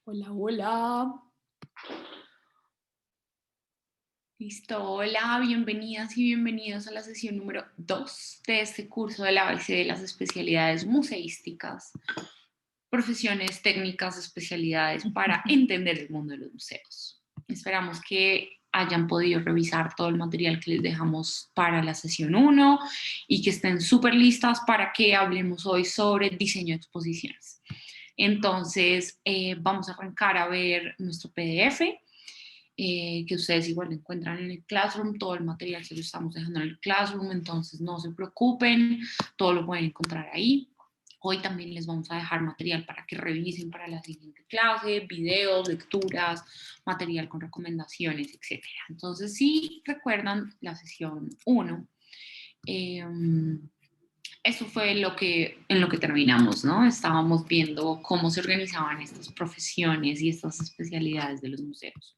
Hola, hola. Listo, hola, bienvenidas y bienvenidos a la sesión número 2 de este curso del ABC de las especialidades museísticas, profesiones técnicas, especialidades para entender el mundo de los museos. Esperamos que hayan podido revisar todo el material que les dejamos para la sesión 1 y que estén súper listas para que hablemos hoy sobre diseño de exposiciones. Entonces, vamos a arrancar a ver nuestro PDF. Que ustedes igual encuentran en el Classroom, todo el material se lo estamos dejando en el Classroom, entonces no se preocupen, todo lo pueden encontrar ahí. Hoy también les vamos a dejar material para que revisen para la siguiente clase, videos, lecturas, material con recomendaciones, etc. Entonces, si recuerdan la sesión 1, eso fue en lo que terminamos, ¿no? Estábamos viendo cómo se organizaban estas profesiones y estas especialidades de los museos.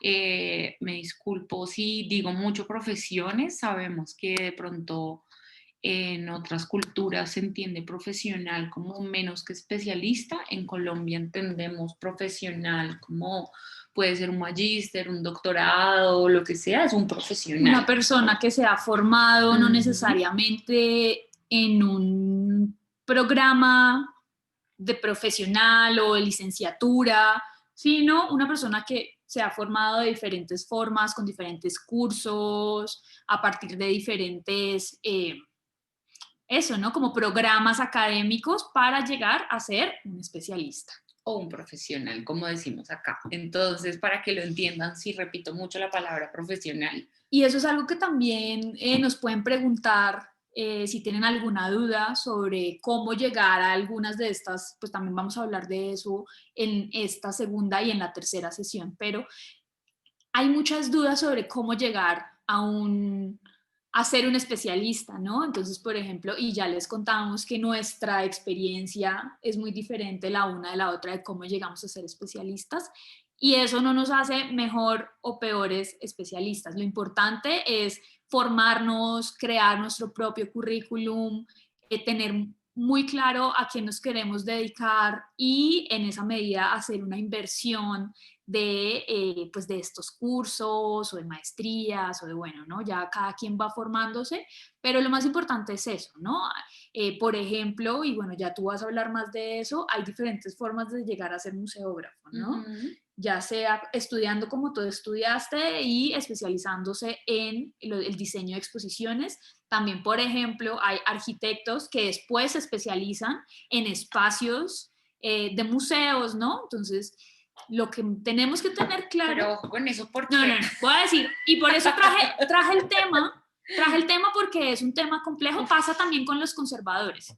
Me disculpo si digo mucho profesiones, sabemos que de pronto en otras culturas se entiende profesional como menos que especialista. En Colombia entendemos profesional como puede ser un magíster, un doctorado, lo que sea, es un profesional. Una persona que se ha formado no necesariamente en un programa de profesional o de licenciatura, sino una persona que se ha formado de diferentes formas, con diferentes cursos, a partir de diferentes, eso, ¿no? Como programas académicos para llegar a ser un especialista. O un profesional, como decimos acá. Entonces, para que lo entiendan, sí repito mucho la palabra profesional. Y eso es algo que también nos pueden preguntar si tienen alguna duda sobre cómo llegar a algunas de estas, pues también vamos a hablar de eso en esta segunda y en la tercera sesión, pero hay muchas dudas sobre cómo llegar a ser un especialista, ¿no? Entonces, por ejemplo, y ya les contamos que nuestra experiencia es muy diferente la una de la otra de cómo llegamos a ser especialistas y eso no nos hace mejor o peores especialistas. Lo importante es formarnos, crear nuestro propio currículum, tener muy claro a qué nos queremos dedicar y en esa medida hacer una inversión pues de estos cursos o de maestrías o de, bueno, ¿no? Ya cada quien va formándose, pero lo más importante es eso, ¿no? Por ejemplo, y bueno, ya tú vas a hablar más de eso, hay diferentes formas de llegar a ser museógrafo, ¿no? Ya sea estudiando como tú estudiaste y especializándose en el diseño de exposiciones. También, por ejemplo, hay arquitectos que después se especializan en espacios de museos, ¿no? Entonces, lo que tenemos que tener claro... Pero ojo con eso porque... No, voy a decir, y por eso traje el tema porque es un tema complejo, pasa también con los conservadores.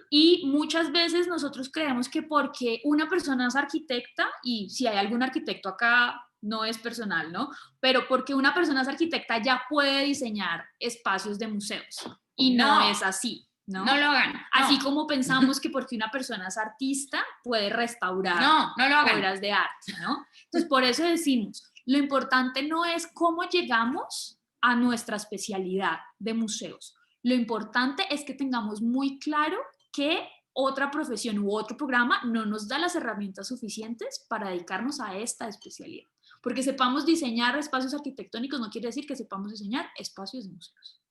Y muchas veces nosotros creemos que porque una persona es arquitecta, y si hay algún arquitecto acá, no es personal, ¿no? Pero porque una persona es arquitecta ya puede diseñar espacios de museos. Y no es así, ¿no? No lo hagan. Así como pensamos que porque una persona es artista puede restaurar no lo hagan. obras de arte, ¿no? Entonces, por eso decimos, lo importante no es cómo llegamos a nuestra especialidad de museos. Lo importante es que tengamos muy claro que otra profesión u otro programa no nos da las herramientas suficientes para dedicarnos a esta especialidad. Porque sepamos diseñar espacios arquitectónicos no quiere decir que sepamos diseñar espacios de museos.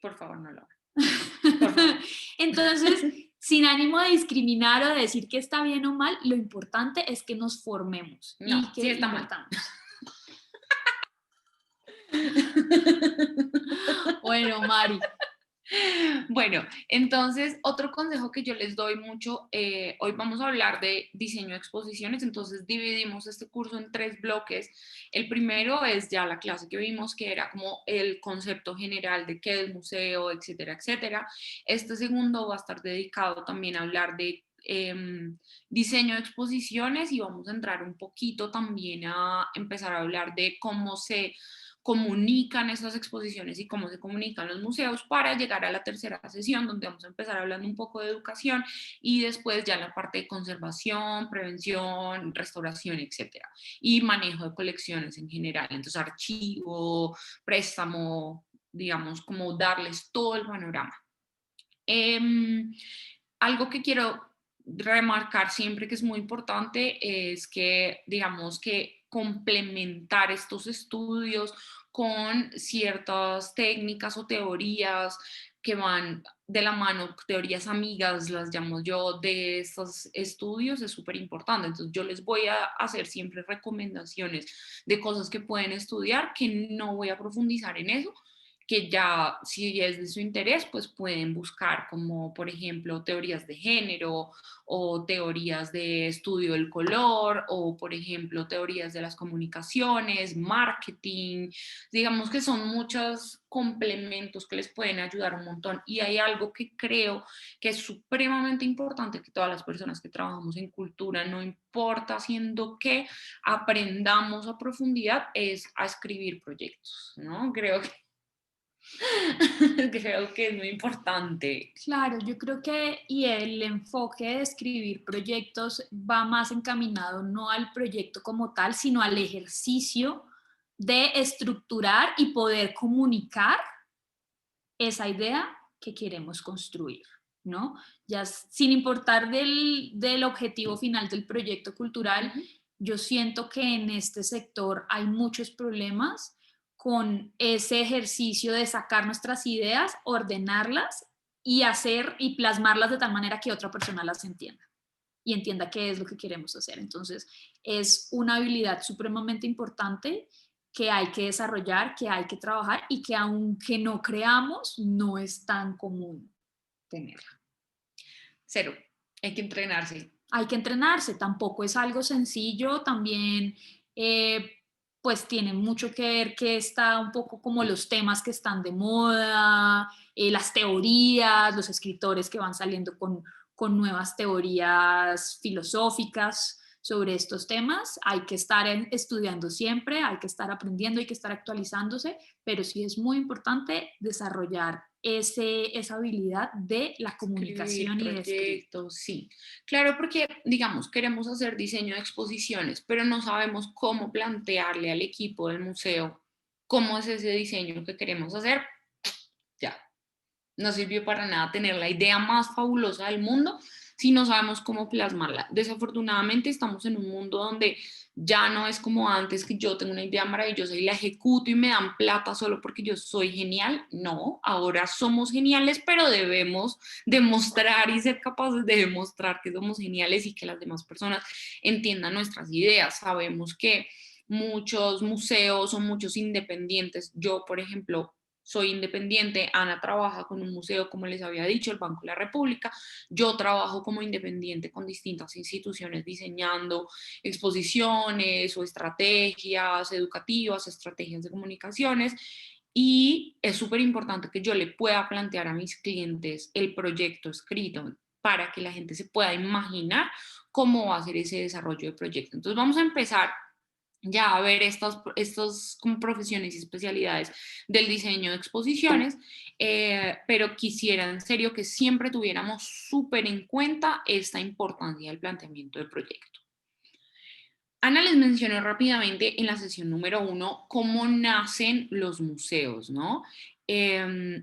Por favor, no lo hagan. Por favor. Entonces, sin ánimo de discriminar o de decir que está bien o mal, lo importante es que nos formemos y que sí está invertamos. Bueno, Mari. Bueno, entonces otro consejo que yo les doy mucho, hoy vamos a hablar de diseño de exposiciones, entonces dividimos este curso en 3 bloques. El primero es ya la clase que vimos, que era como el concepto general de qué es museo, etcétera, etcétera. Este segundo va a estar dedicado también a hablar de diseño de exposiciones y vamos a entrar un poquito también a empezar a hablar de cómo se comunican esas exposiciones y cómo se comunican los museos para llegar a la tercera sesión donde vamos a empezar hablando un poco de educación y después ya la parte de conservación, prevención, restauración, etcétera, y manejo de colecciones en general, entonces archivo, préstamo, digamos, como darles todo el panorama. Algo que quiero remarcar siempre que es muy importante es que, digamos que complementar estos estudios con ciertas técnicas o teorías que van de la mano, teorías amigas, las llamo yo, de estos estudios, es súper importante. Entonces yo les voy a hacer siempre recomendaciones de cosas que pueden estudiar, que no voy a profundizar en eso, que ya si es de su interés, pues pueden buscar como por ejemplo teorías de género o teorías de estudio del color o por ejemplo teorías de las comunicaciones, marketing, digamos que son muchos complementos que les pueden ayudar un montón. Y hay algo que creo que es supremamente importante que todas las personas que trabajamos en cultura, no importa haciendo qué, aprendamos a profundidad, es a escribir proyectos, ¿no? Creo que creo que es muy importante. Claro, yo creo que y el enfoque de escribir proyectos va más encaminado no al proyecto como tal, sino al ejercicio de estructurar y poder comunicar esa idea que queremos construir, ¿no? Ya sin importar del objetivo final del proyecto cultural, yo siento que en este sector hay muchos problemas con ese ejercicio de sacar nuestras ideas, ordenarlas y hacer y plasmarlas de tal manera que otra persona las entienda y entienda qué es lo que queremos hacer. Entonces, es una habilidad supremamente importante que hay que desarrollar, que hay que trabajar y que aunque no creamos, no es tan común tenerla. Cero, hay que entrenarse. Hay que entrenarse, tampoco es algo sencillo, también pues tiene mucho que ver que está un poco como los temas que están de moda, las teorías, los escritores que van saliendo con nuevas teorías filosóficas sobre estos temas. Hay que estar estudiando siempre, hay que estar aprendiendo, hay que estar actualizándose, pero sí es muy importante desarrollar esa habilidad de la Escribir comunicación y de escribir. proyectos, sí. Claro, porque, digamos, queremos hacer diseño de exposiciones, pero no sabemos cómo plantearle al equipo del museo cómo es ese diseño que queremos hacer. Ya, no sirvió para nada tener la idea más fabulosa del mundo si no sabemos cómo plasmarla. Desafortunadamente estamos en un mundo donde ya no es como antes que yo tengo una idea maravillosa y la ejecuto y me dan plata solo porque yo soy genial. No, ahora somos geniales, pero debemos demostrar y ser capaces de demostrar que somos geniales y que las demás personas entiendan nuestras ideas. Sabemos que muchos museos o muchos independientes, yo por ejemplo soy independiente, Ana trabaja con un museo, como les había dicho, el Banco de la República, yo trabajo como independiente con distintas instituciones diseñando exposiciones o estrategias educativas, estrategias de comunicaciones, y es súper importante que yo le pueda plantear a mis clientes el proyecto escrito para que la gente se pueda imaginar cómo va a ser ese desarrollo de proyecto. Entonces vamos a empezar ya a ver estas como profesiones y especialidades del diseño de exposiciones, pero quisiera en serio que siempre tuviéramos súper en cuenta esta importancia del planteamiento del proyecto. Ana les mencionó rápidamente en la sesión número 1 cómo nacen los museos, ¿no?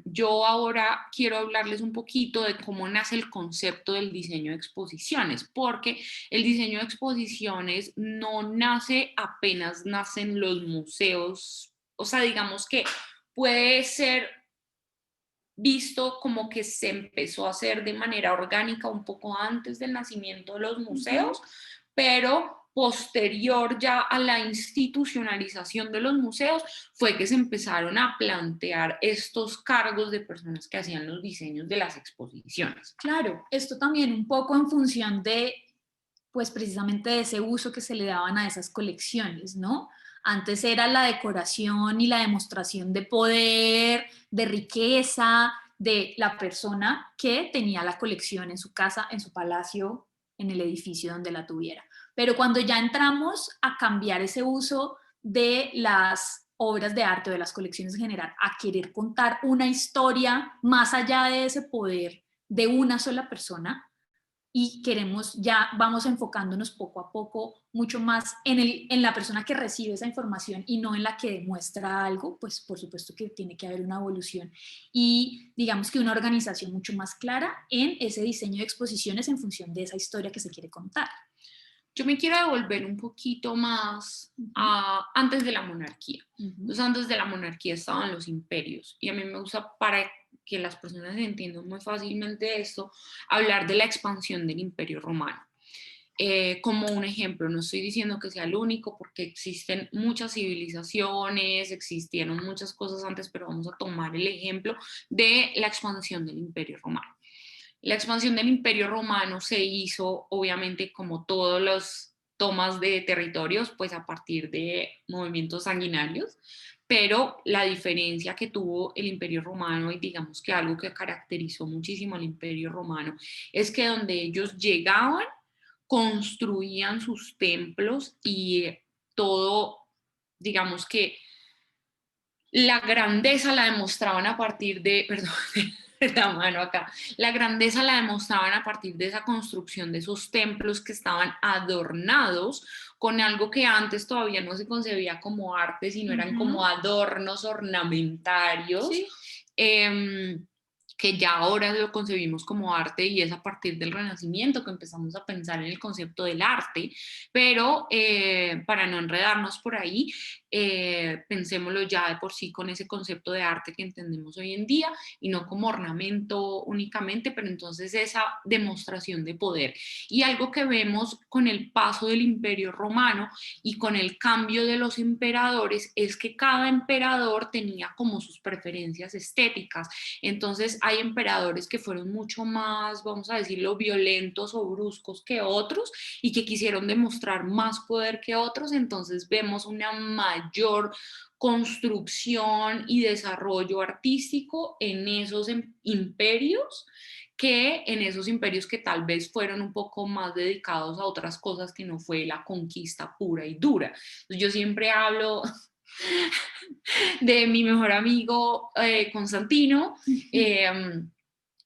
Yo ahora quiero hablarles un poquito de cómo nace el concepto del diseño de exposiciones, porque el diseño de exposiciones no nace apenas nacen los museos, o sea, digamos que puede ser visto como que se empezó a hacer de manera orgánica un poco antes del nacimiento de los museos, pero posterior ya a la institucionalización de los museos fue que se empezaron a plantear estos cargos de personas que hacían los diseños de las exposiciones. Claro, esto también un poco en función de, pues precisamente de ese uso que se le daban a esas colecciones, ¿no? Antes era la decoración y la demostración de poder, de riqueza de la persona que tenía la colección en su casa, en su palacio, en el edificio donde la tuviera. Pero cuando ya entramos a cambiar ese uso de las obras de arte o de las colecciones en general, a querer contar una historia más allá de ese poder de una sola persona, y queremos, ya vamos enfocándonos poco a poco mucho más en la persona que recibe esa información y no en la que demuestra algo, pues por supuesto que tiene que haber una evolución y digamos que una organización mucho más clara en ese diseño de exposiciones en función de esa historia que se quiere contar. Yo me quiero devolver un poquito más a antes de la monarquía. Entonces, antes de la monarquía estaban los imperios. Y a mí me gusta, para que las personas entiendan muy fácilmente esto, hablar de la expansión del Imperio Romano. Como un ejemplo, no estoy diciendo que sea el único, porque existen muchas civilizaciones, existieron muchas cosas antes, pero vamos a tomar el ejemplo de la expansión del Imperio Romano. La expansión del Imperio Romano se hizo, obviamente, como todas las tomas de territorios, pues a partir de movimientos sanguinarios, pero la diferencia que tuvo el Imperio Romano, y digamos que algo que caracterizó muchísimo al Imperio Romano, es que donde ellos llegaban, construían sus templos y todo, digamos que la grandeza la demostraban a partir de, perdón, la mano acá, la grandeza la demostraban a partir de esa construcción de esos templos que estaban adornados con algo que antes todavía no se concebía como arte, sino eran como adornos ornamentarios. Sí. Que ya ahora lo concebimos como arte y es a partir del Renacimiento que empezamos a pensar en el concepto del arte, pero para no enredarnos por ahí, pensémoslo ya de por sí con ese concepto de arte que entendemos hoy en día y no como ornamento únicamente, pero entonces esa demostración de poder. Y algo que vemos con el paso del Imperio Romano y con el cambio de los emperadores es que cada emperador tenía como sus preferencias estéticas. Entonces hay emperadores que fueron mucho más, vamos a decirlo, violentos o bruscos que otros y que quisieron demostrar más poder que otros. Entonces vemos una mayor construcción y desarrollo artístico en esos imperios que en esos imperios que tal vez fueron un poco más dedicados a otras cosas que no fue la conquista pura y dura. Entonces, yo siempre hablo de mi mejor amigo Constantino,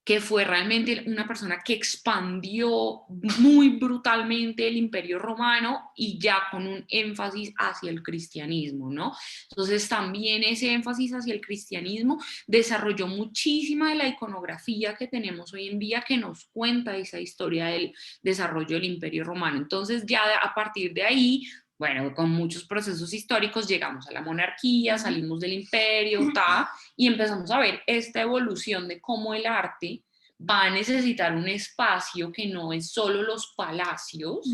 que fue realmente una persona que expandió muy brutalmente el Imperio Romano y ya con un énfasis hacia el cristianismo, ¿no? Entonces también ese énfasis hacia el cristianismo desarrolló muchísima de la iconografía que tenemos hoy en día que nos cuenta esa historia del desarrollo del Imperio Romano. Entonces ya a partir de ahí, bueno, con muchos procesos históricos llegamos a la monarquía, salimos del imperio, y empezamos a ver esta evolución de cómo el arte va a necesitar un espacio que no es solo los palacios,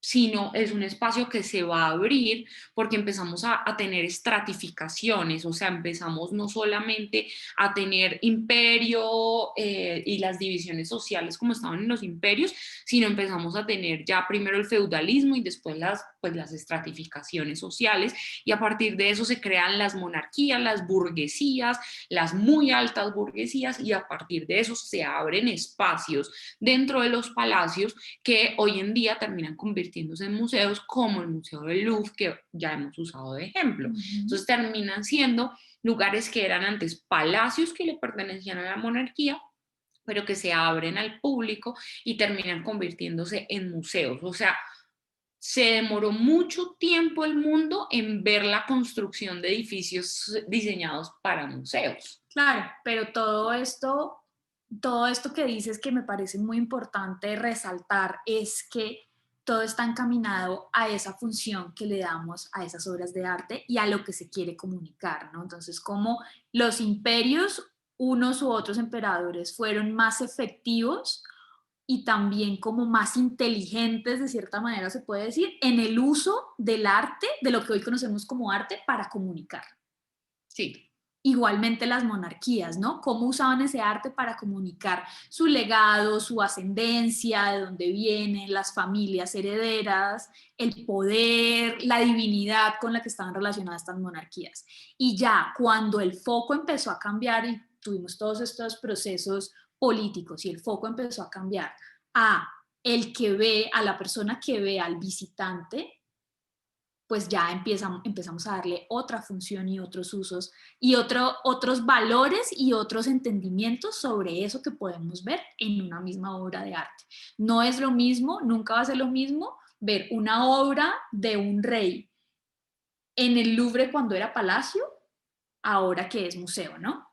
sino es un espacio que se va a abrir porque empezamos a tener estratificaciones, o sea, empezamos no solamente a tener imperio y las divisiones sociales como estaban en los imperios, sino empezamos a tener ya primero el feudalismo y después las estratificaciones sociales, y a partir de eso se crean las monarquías, las burguesías, las muy altas burguesías, y a partir de eso se abren espacios dentro de los palacios que hoy en día terminan convirtiéndose en museos como el Museo del Louvre, que ya hemos usado de ejemplo. Entonces terminan siendo lugares que eran antes palacios que le pertenecían a la monarquía, pero que se abren al público y terminan convirtiéndose en museos. O sea, se demoró mucho tiempo el mundo en ver la construcción de edificios diseñados para museos. Claro, pero todo esto que dices que me parece muy importante resaltar es que todo está encaminado a esa función que le damos a esas obras de arte y a lo que se quiere comunicar, ¿no? Entonces, como los imperios, unos u otros emperadores, fueron más efectivos y también como más inteligentes, de cierta manera se puede decir, en el uso del arte, de lo que hoy conocemos como arte, para comunicar. Sí. Igualmente las monarquías, ¿no? Cómo usaban ese arte para comunicar su legado, su ascendencia, de dónde vienen, las familias herederas, el poder, la divinidad con la que estaban relacionadas estas monarquías. Y ya cuando el foco empezó a cambiar y tuvimos todos estos procesos políticos y el foco empezó a cambiar a el que ve, a la persona que ve al visitante, pues ya empezamos a darle otra función y otros usos y otros valores y otros entendimientos sobre eso que podemos ver en una misma obra de arte. No es lo mismo, nunca va a ser lo mismo ver una obra de un rey en el Louvre cuando era palacio, ahora que es museo, ¿no?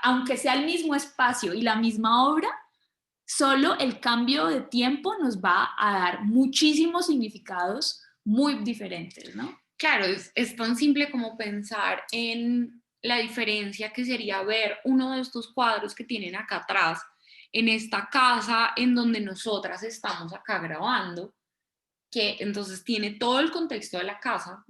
Aunque sea el mismo espacio y la misma obra, solo el cambio de tiempo nos va a dar muchísimos significados muy diferentes, ¿no? Claro, es tan simple como pensar en la diferencia que sería ver uno de estos cuadros que tienen acá atrás, en esta casa en donde nosotras estamos acá grabando, que entonces tiene todo el contexto de la casa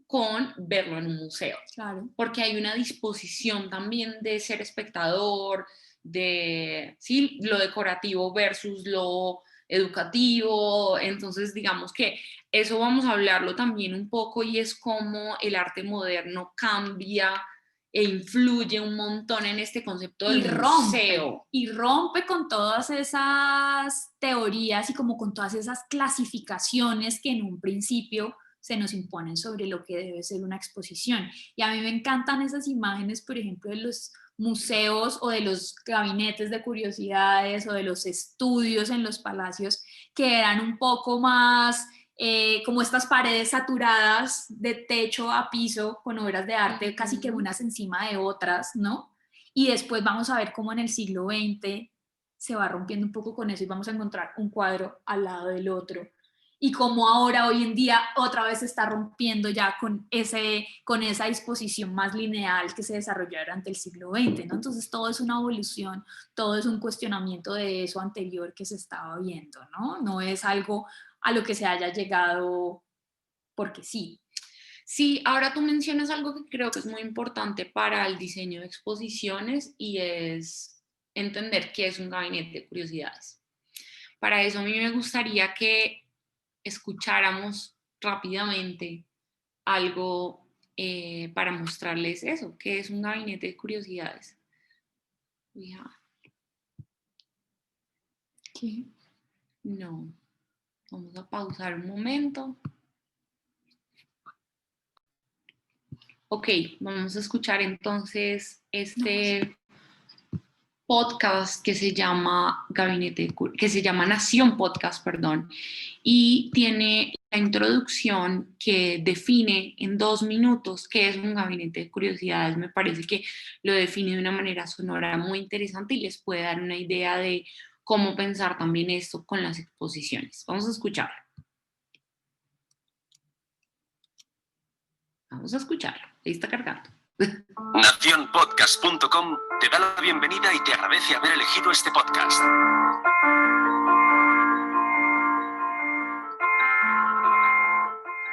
con verlo en un museo. Claro. Porque hay una disposición también de ser espectador, de ¿sí? Lo decorativo versus lo educativo. Entonces, digamos que eso vamos a hablarlo también un poco y es cómo el arte moderno cambia e influye un montón en este concepto del museo. Y rompe con todas esas teorías y como con todas esas clasificaciones que en un principio se nos imponen sobre lo que debe ser una exposición. Y a mí me encantan esas imágenes, por ejemplo, de los museos o de los gabinetes de curiosidades o de los estudios en los palacios que eran un poco más como estas paredes saturadas de techo a piso con obras de arte casi que unas encima de otras, ¿no? Y después vamos a ver cómo en el siglo XX se va rompiendo un poco con eso y vamos a encontrar un cuadro al lado del otro. Y cómo ahora, hoy en día, otra vez se está rompiendo ya con esa disposición más lineal que se desarrolló durante el siglo XX, ¿no? Entonces todo es una evolución, todo es un cuestionamiento de eso anterior que se estaba viendo, ¿no? No es algo a lo que se haya llegado porque sí. Sí, ahora tú mencionas algo que creo que es muy importante para el diseño de exposiciones y es entender qué es un gabinete de curiosidades. Para eso a mí me gustaría que escucháramos rápidamente algo para mostrarles eso, qué es un gabinete de curiosidades. Ya. ¿Qué? No, vamos a pausar un momento. Ok, vamos a escuchar entonces este podcast que se llama Nación Podcast, perdón, y tiene la introducción que define en 2 minutos qué es un gabinete de curiosidades. Me parece que lo define de una manera sonora muy interesante y les puede dar una idea de cómo pensar también esto con las exposiciones. Vamos a escucharlo. Vamos a escucharlo. Ahí está cargando. Nacionpodcast.com te da la bienvenida y te agradece haber elegido este podcast.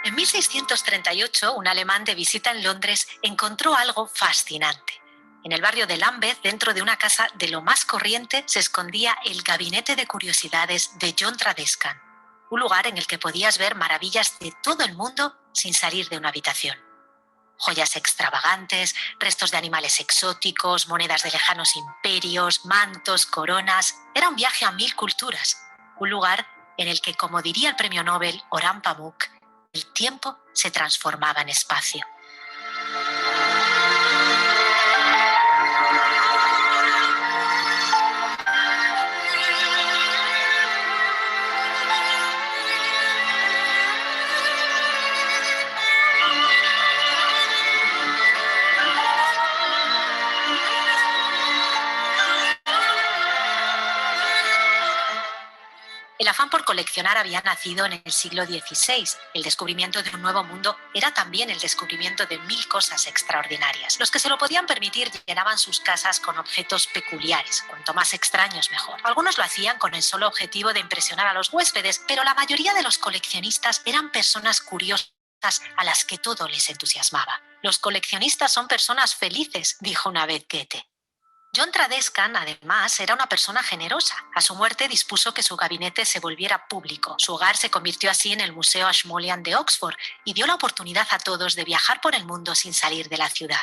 En 1638, un alemán de visita en Londres encontró algo fascinante. En el barrio de Lambeth, dentro de una casa de lo más corriente, se escondía el Gabinete de Curiosidades de John Tradescan, un lugar en el que podías ver maravillas de todo el mundo sin salir de una habitación. Joyas extravagantes, restos de animales exóticos, monedas de lejanos imperios, mantos, coronas. Era un viaje a 1000 culturas, un lugar en el que, como diría el premio Nobel Orhan Pamuk, el tiempo se transformaba en espacio. El afán por coleccionar había nacido en el siglo XVI. El descubrimiento de un nuevo mundo era también el descubrimiento de 1000 cosas extraordinarias. Los que se lo podían permitir llenaban sus casas con objetos peculiares, cuanto más extraños mejor. Algunos lo hacían con el solo objetivo de impresionar a los huéspedes, pero la mayoría de los coleccionistas eran personas curiosas a las que todo les entusiasmaba. Los coleccionistas son personas felices, dijo una vez Goethe. John Tradescan, además, era una persona generosa. A su muerte dispuso que su gabinete se volviera público. Su hogar se convirtió así en el Museo Ashmolean de Oxford y dio la oportunidad a todos de viajar por el mundo sin salir de la ciudad.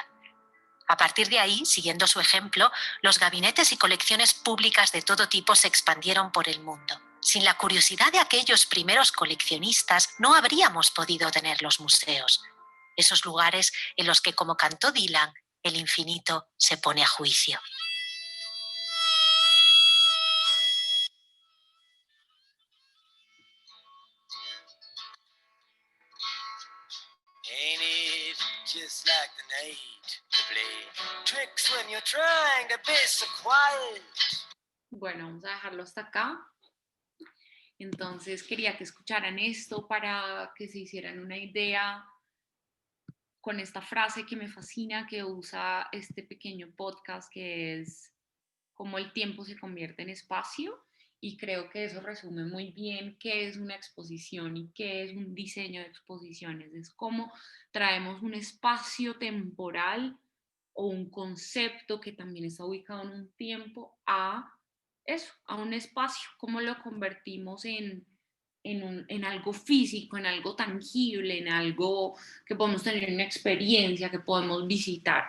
A partir de ahí, siguiendo su ejemplo, los gabinetes y colecciones públicas de todo tipo se expandieron por el mundo. Sin la curiosidad de aquellos primeros coleccionistas, no habríamos podido tener los museos. Esos lugares en los que, como cantó Dylan, el infinito se pone a juicio. Ain't it just like the night to play tricks when you're trying to be so quiet? Bueno, vamos a dejarlo hasta acá. Entonces quería que escucharan esto para que se hicieran una idea con esta frase que me fascina, que usa este pequeño podcast, que es cómo el tiempo se convierte en espacio. Y creo que eso resume muy bien qué es una exposición y qué es un diseño de exposiciones. Es cómo traemos un espacio temporal o un concepto que también está ubicado en un tiempo a eso, a un espacio, cómo lo convertimos en algo físico, en algo tangible, en algo que podemos tener una experiencia, que podemos visitar.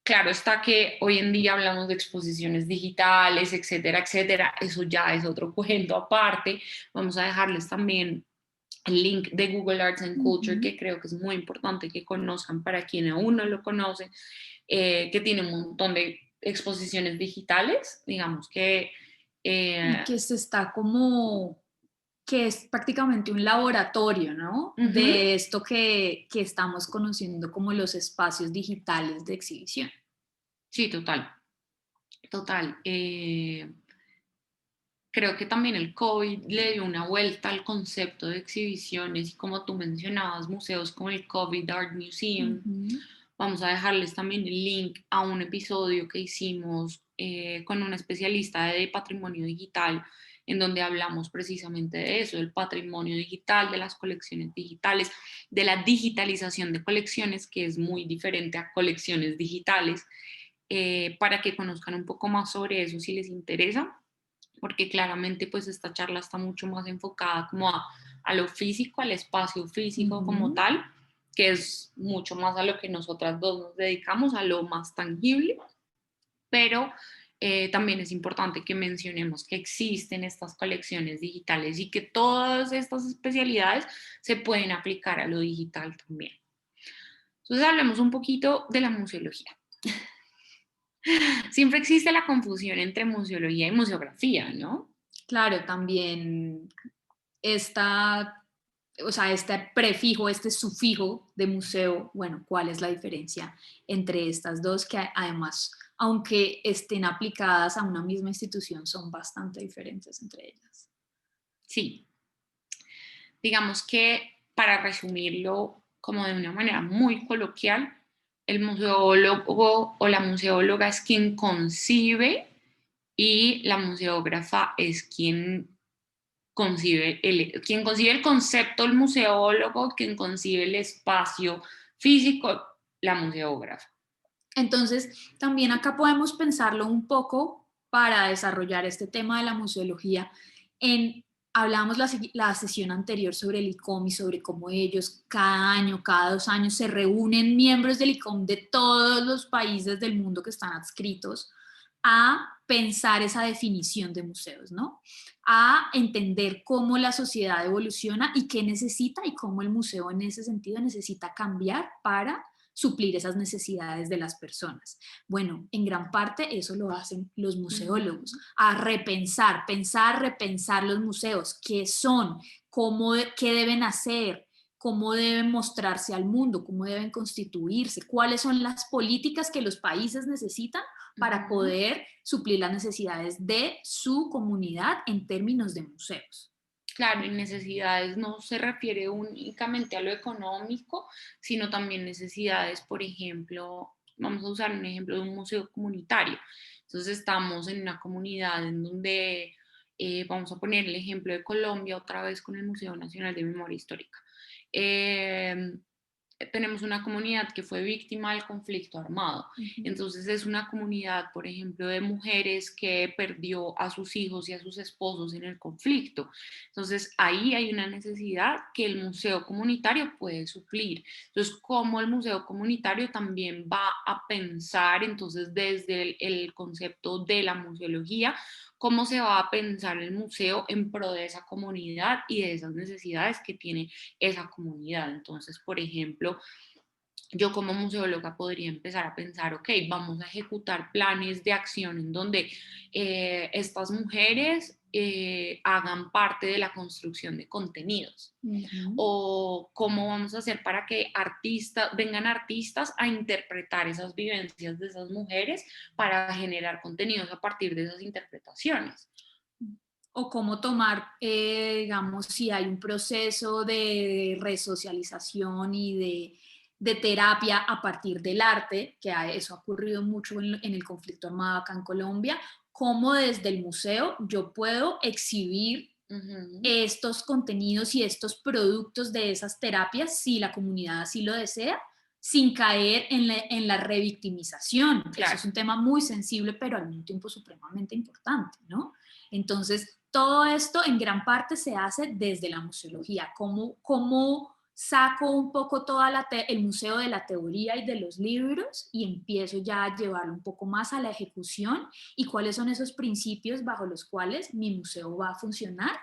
Claro está que hoy en día hablamos de exposiciones digitales, etcétera, etcétera. Eso ya es otro cuento aparte. Vamos a dejarles también el link de Google Arts and Culture, que creo que es muy importante que conozcan para quien aún no lo conoce, que tiene un montón de exposiciones digitales, digamos que... que se está como, que es prácticamente un laboratorio, ¿no? De esto que estamos conociendo como los espacios digitales de exhibición. Sí, total. Creo que también el COVID le dio una vuelta al concepto de exhibiciones y como tú mencionabas, museos como el COVID Art Museum. Vamos a dejarles también el link a un episodio que hicimos con una especialista de patrimonio digital, en donde hablamos precisamente de eso, del patrimonio digital, de las colecciones digitales, de la digitalización de colecciones, que es muy diferente a colecciones digitales, para que conozcan un poco más sobre eso si les interesa, porque claramente pues esta charla está mucho más enfocada como a lo físico, al espacio físico como tal, que es mucho más a lo que nosotras dos nos dedicamos, a lo más tangible, pero también es importante que mencionemos que existen estas colecciones digitales y que todas estas especialidades se pueden aplicar a lo digital también. Entonces hablemos un poquito de la museología. Siempre existe la confusión entre museología y museografía, ¿no? Claro, también este prefijo, este sufijo de museo, bueno, ¿cuál es la diferencia entre estas dos que además, aunque estén aplicadas a una misma institución, son bastante diferentes entre ellas? Sí. Digamos que, para resumirlo como de una manera muy coloquial, el museólogo o la museóloga es quien concibe y la museógrafa es quien concibe el concepto, el museólogo, quien concibe el espacio físico, la museógrafa. Entonces, también acá podemos pensarlo un poco para desarrollar este tema de la museología. Hablamos la sesión anterior sobre el ICOM y sobre cómo ellos cada año, cada 2 años se reúnen miembros del ICOM de todos los países del mundo que están adscritos a pensar esa definición de museos, ¿no? A entender cómo la sociedad evoluciona y qué necesita y cómo el museo en ese sentido necesita cambiar para suplir esas necesidades de las personas. Bueno, en gran parte eso lo hacen los museólogos, a repensar los museos, qué son, qué deben hacer, cómo deben mostrarse al mundo, cómo deben constituirse, cuáles son las políticas que los países necesitan para poder suplir las necesidades de su comunidad en términos de museos. Claro, y necesidades no se refiere únicamente a lo económico, sino también necesidades, por ejemplo, vamos a usar un ejemplo de un museo comunitario. Entonces estamos en una comunidad en donde, vamos a poner el ejemplo de Colombia otra vez con el Museo Nacional de Memoria Histórica. Tenemos una comunidad que fue víctima del conflicto armado. Entonces es una comunidad, por ejemplo, de mujeres que perdió a sus hijos y a sus esposos en el conflicto. Entonces ahí hay una necesidad que el museo comunitario puede suplir. Entonces, como el museo comunitario también va a pensar entonces desde el concepto de la museología, cómo se va a pensar el museo en pro de esa comunidad y de esas necesidades que tiene esa comunidad. Entonces, por ejemplo, yo como museóloga podría empezar a pensar, ok, vamos a ejecutar planes de acción en donde estas mujeres hagan parte de la construcción de contenidos. O cómo vamos a hacer para que vengan artistas a interpretar esas vivencias de esas mujeres para generar contenidos a partir de esas interpretaciones. O cómo tomar, digamos, si hay un proceso de resocialización y de terapia a partir del arte, que eso ha ocurrido mucho en el conflicto armado acá en Colombia, cómo desde el museo yo puedo exhibir estos contenidos y estos productos de esas terapias, si la comunidad así lo desea, sin caer en la revictimización. Claro. Eso es un tema muy sensible, pero al mismo tiempo supremamente importante, ¿no? Entonces, todo esto en gran parte se hace desde la museología. ¿Cómo saco un poco el museo de la teoría y de los libros y empiezo ya a llevarlo un poco más a la ejecución y cuáles son esos principios bajo los cuales mi museo va a funcionar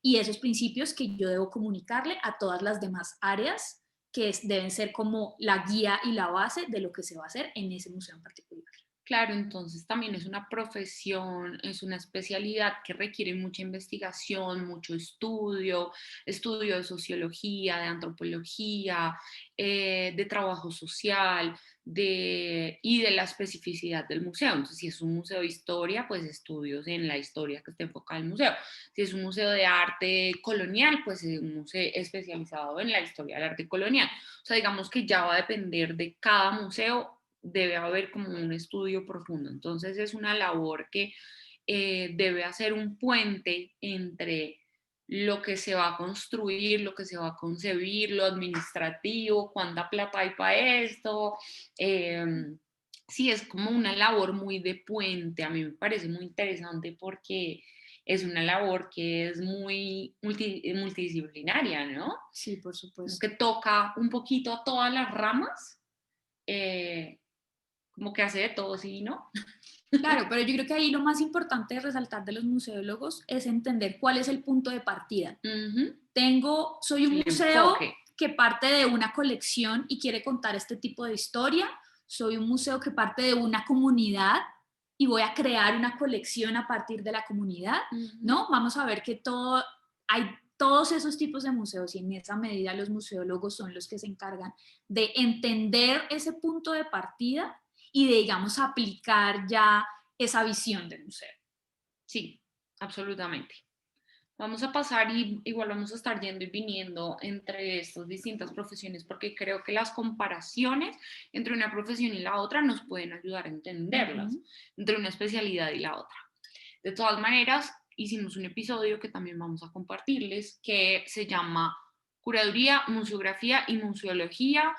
y esos principios que yo debo comunicarle a todas las demás áreas que deben ser como la guía y la base de lo que se va a hacer en ese museo en particular. Claro, entonces también es una profesión, es una especialidad que requiere mucha investigación, mucho estudio de sociología, de antropología, de trabajo social y de la especificidad del museo. Entonces, si es un museo de historia, pues estudios en la historia que esté enfocada en el museo. Si es un museo de arte colonial, pues es un museo especializado en la historia del arte colonial. O sea, digamos que ya va a depender de cada museo, debe haber como un estudio profundo. Entonces es una labor que debe hacer un puente entre lo que se va a construir, lo que se va a concebir, lo administrativo, cuánta plata hay para esto. Sí, es como una labor muy de puente. A mí me parece muy interesante porque es una labor que es muy multidisciplinaria, ¿no? Sí, por supuesto. Que toca un poquito a todas las ramas. Como que hace de todo, sí, ¿no? Claro, pero yo creo que ahí lo más importante de resaltar de los museólogos es entender cuál es el punto de partida. Soy un museo que parte de una colección y quiere contar este tipo de historia, soy un museo que parte de una comunidad y voy a crear una colección a partir de la comunidad, ¿no? Vamos a ver que hay todos esos tipos de museos y en esa medida los museólogos son los que se encargan de entender ese punto de partida y de, digamos, aplicar ya esa visión del museo. Sí, absolutamente. Vamos a pasar y igual vamos a estar yendo y viniendo entre estas distintas profesiones porque creo que las comparaciones entre una profesión y la otra nos pueden ayudar a entenderlas, entre una especialidad y la otra. De todas maneras, hicimos un episodio que también vamos a compartirles que se llama Curaduría, Museografía y Museología.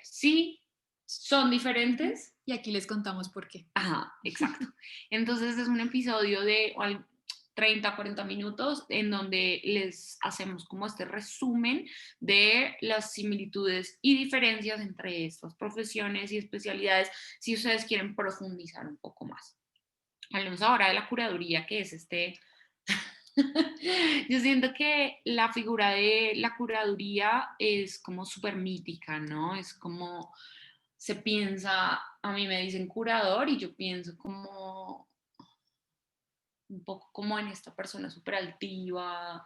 Sí, son diferentes. Y aquí les contamos por qué. Ajá, exacto. Entonces es un episodio de 30, 40 minutos en donde les hacemos como este resumen de las similitudes y diferencias entre estas profesiones y especialidades si ustedes quieren profundizar un poco más. Hablemos ahora de la curaduría, que es yo siento que la figura de la curaduría es como súper mítica, ¿no? Es como se piensa, a mí me dicen curador y yo pienso como un poco como en esta persona súper altiva,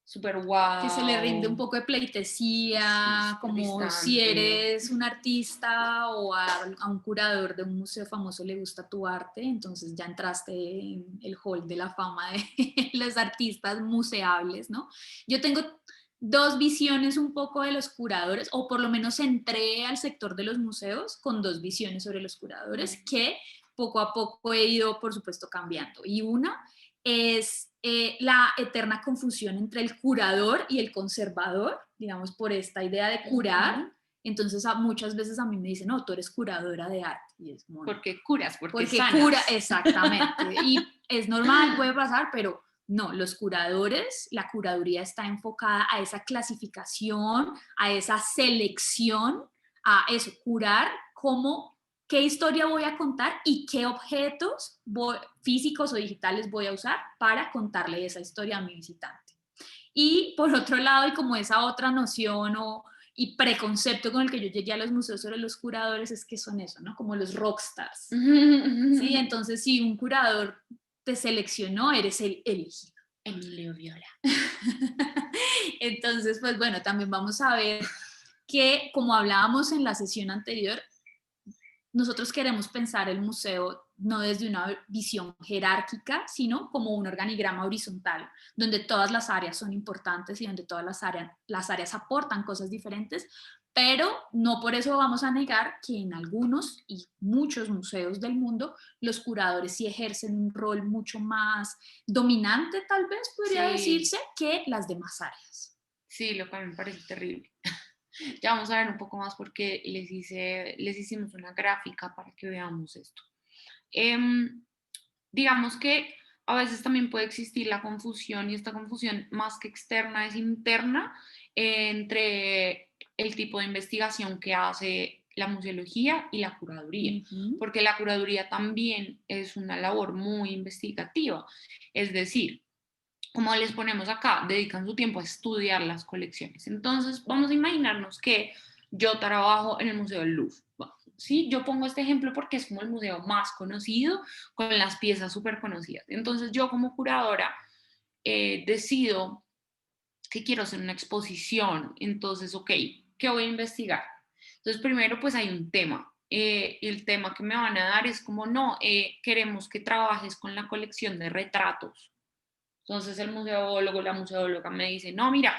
súper guau. Que se le rinde un poco de pleitesía, sí, como distante. Si eres un artista o a un curador de un museo famoso le gusta tu arte, entonces ya entraste en el hall de la fama de los artistas museables, ¿no? Yo tengo dos visiones un poco de los curadores, o por lo menos entré al sector de los museos con dos visiones sobre los curadores que poco a poco he ido, por supuesto, cambiando. Y una es la eterna confusión entre el curador y el conservador, digamos, por esta idea de curar. Entonces, muchas veces a mí me dicen, no, tú eres curadora de arte. Y es como, porque curas, porque sanas. Cura, exactamente. Y es normal, puede pasar, pero no, los curadores, la curaduría está enfocada a esa clasificación, a esa selección, a eso, curar como qué historia voy a contar y qué objetos físicos o digitales voy a usar para contarle esa historia a mi visitante. Y por otro lado, y como esa otra noción y preconcepto con el que yo llegué a los museos sobre los curadores, es que son eso, ¿no? Como los rockstars. ¿Sí? Entonces, si un curador te seleccionó, eres el elegido. Emilio Viola. Entonces, pues bueno, también vamos a ver que, como hablábamos en la sesión anterior, nosotros queremos pensar el museo no desde una visión jerárquica, sino como un organigrama horizontal, donde todas las áreas son importantes y donde todas las áreas aportan cosas diferentes, pero no por eso vamos a negar que en algunos y muchos museos del mundo los curadores sí ejercen un rol mucho más dominante, tal vez podría decirse, que las demás áreas. Sí, lo cual me parece terrible. Ya vamos a ver un poco más porque les hicimos una gráfica para que veamos esto. Digamos que a veces también puede existir la confusión, y esta confusión más que externa es interna, entre el tipo de investigación que hace la museología y la curaduría, porque la curaduría también es una labor muy investigativa, es decir, como les ponemos acá, dedican su tiempo a estudiar las colecciones. Entonces, vamos a imaginarnos que yo trabajo en el Museo del Louvre. Sí, yo pongo este ejemplo porque es como el museo más conocido, con las piezas súper conocidas. Entonces, yo como curadora decido que quiero hacer una exposición. Entonces, ok, ¿qué voy a investigar? Entonces, primero, pues hay un tema. El tema que me van a dar es como, no, queremos que trabajes con la colección de retratos. Entonces el museólogo, la museóloga me dice, no, mira,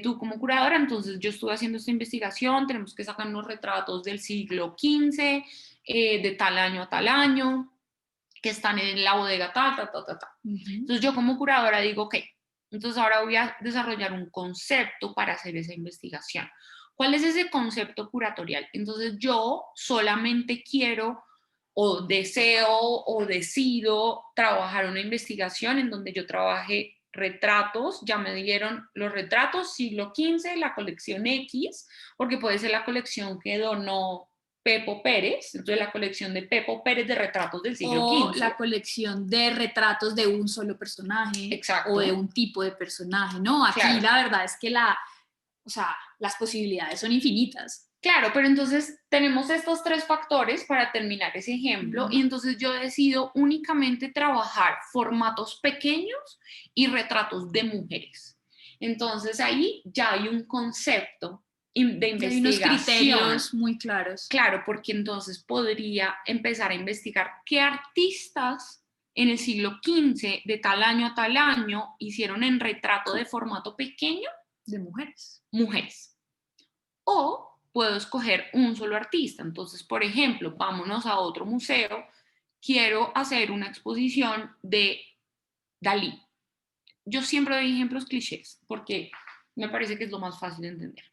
tú como curadora, entonces yo estuve haciendo esta investigación, tenemos que sacar unos retratos del siglo XV, de tal año a tal año, que están en la bodega tal, tal, tal, tal, tal. Entonces yo como curadora digo, ok, entonces ahora voy a desarrollar un concepto para hacer esa investigación. ¿Cuál es ese concepto curatorial? Entonces yo solamente quiero o deseo o decido trabajar una investigación en donde yo trabaje retratos, ya me dieron los retratos siglo XV, la colección X, porque puede ser la colección que donó Pepo Pérez, entonces la colección de Pepo Pérez de retratos del siglo XV. O la colección de retratos de un solo personaje. Exacto. O de un tipo de personaje, ¿no? Aquí claro, la verdad es que las posibilidades son infinitas. Claro, pero entonces tenemos estos tres factores para terminar ese ejemplo, y entonces yo decido únicamente trabajar formatos pequeños y retratos de mujeres. Entonces ahí ya hay un concepto de investigación. Hay unos criterios muy claros. Claro, porque entonces podría empezar a investigar qué artistas en el siglo XV, de tal año a tal año, hicieron en retrato de formato pequeño de mujeres. Mujeres. O puedo escoger un solo artista. Entonces, por ejemplo, vámonos a otro museo, quiero hacer una exposición de Dalí. Yo siempre doy ejemplos clichés porque me parece que es lo más fácil de entender.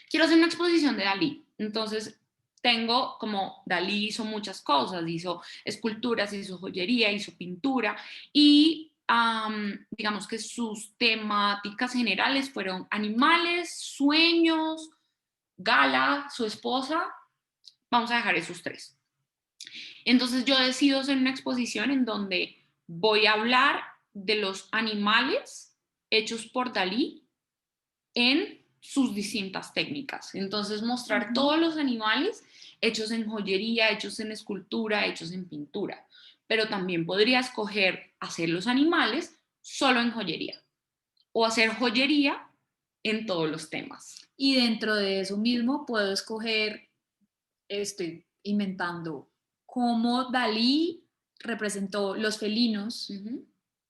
Quiero hacer una exposición de Dalí. Entonces, tengo como Dalí hizo muchas cosas, hizo esculturas, hizo joyería, hizo pintura, y digamos que sus temáticas generales fueron animales, sueños, Gala, su esposa. Vamos a dejar esos tres. Entonces yo decido hacer una exposición en donde voy a hablar de los animales hechos por Dalí en sus distintas técnicas. Entonces mostrar todos los animales hechos en joyería, hechos en escultura, hechos en pintura. Pero también podría escoger hacer los animales solo en joyería o hacer joyería en todos los temas. Y dentro de eso mismo puedo escoger, estoy inventando, cómo Dalí representó los felinos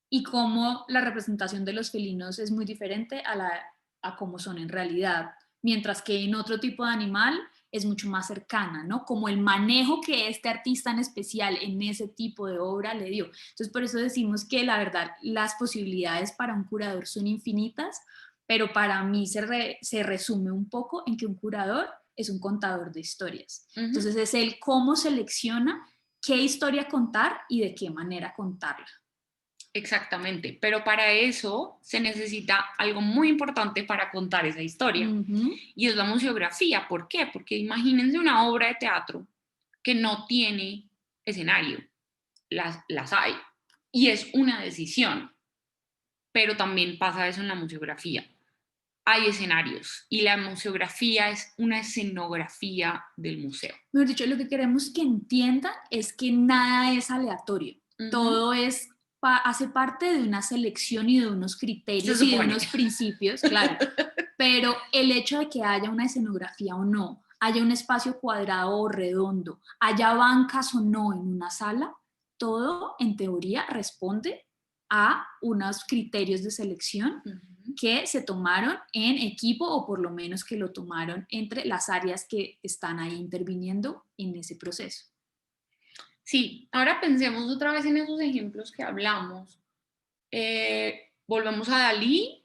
y cómo la representación de los felinos es muy diferente a cómo son en realidad, mientras que en otro tipo de animal es mucho más cercana, ¿no? Como el manejo que este artista en especial en ese tipo de obra le dio. Entonces, por eso decimos que la verdad las posibilidades para un curador son infinitas, pero para mí se resume un poco en que un curador es un contador de historias. Entonces, es el cómo selecciona qué historia contar y de qué manera contarla. Exactamente, pero para eso se necesita algo muy importante para contar esa historia, y es la museografía. ¿Por qué? Porque imagínense una obra de teatro que no tiene escenario. Las hay. Y es una decisión. Pero también pasa eso en la museografía. Hay escenarios y la museografía es una escenografía del museo. Mejor dicho, lo que queremos que entiendan es que nada es aleatorio. Todo es, hace parte de una selección y de unos criterios y de unos principios, claro. Pero el hecho de que haya una escenografía o no, haya un espacio cuadrado o redondo, haya bancas o no en una sala, todo en teoría responde a unos criterios de selección que se tomaron en equipo o por lo menos que lo tomaron entre las áreas que están ahí interviniendo en ese proceso. Sí, ahora pensemos otra vez en esos ejemplos que hablamos. Volvemos a Dalí,